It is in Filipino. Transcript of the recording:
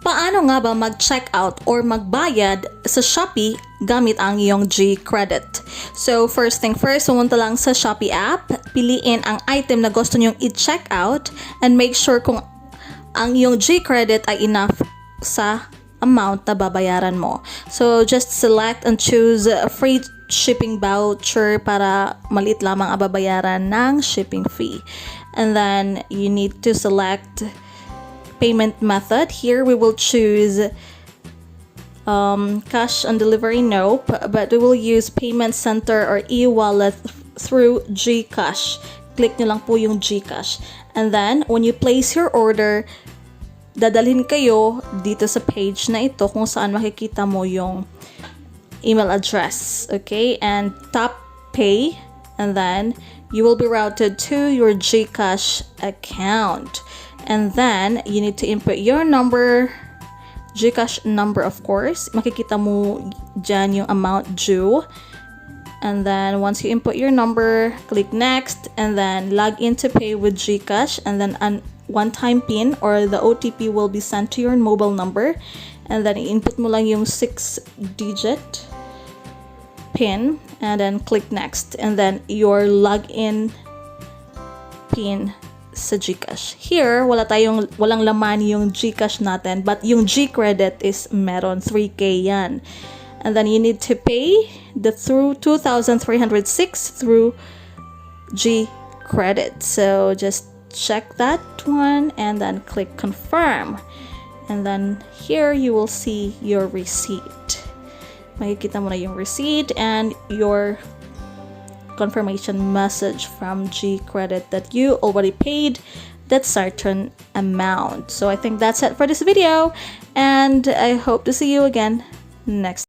Paano nga ba mag-checkout or magbayad sa Shopee gamit ang iyong Gcredit? So, first thing first, pumunta lang sa Shopee app, piliin ang item na gusto nyong i-checkout, and make sure kung ang iyong Gcredit ay enough sa amount na babayaran mo. So, just select and choose free shipping voucher para maliit lamang ang babayaran ng shipping fee. And then, you need to select payment method. Here we will choose cash on delivery, nope, but we will use payment center or e-wallet through Gcash. Click nyo lang po yung Gcash. And then, when you place your order, dadalhin kayo dito sa page na ito kung saan makikita mo yung email address. Okay? And tap pay, and then you will be routed to your Gcash account. And then, you need to input your number, Gcash number of course. Makikita mo dyan yung amount due. And then, once you input your number, click next, and then log in to pay with Gcash. And then, an one-time PIN or the OTP will be sent to your mobile number. And then, i-input mo lang yung 6-digit PIN. And then, click next. And then, your login PIN sa Gcash. Here, walang laman yung Gcash natin, but yung Gcredit is meron, 3K yan. And then you need to pay the through 2,306 through Gcredit. So just check that one and then click confirm. And then here you will see your receipt. Makikita mo na yung receipt and your confirmation message from Gcredit that you already paid that certain amount. So I think that's it for this video, and I hope to see you again next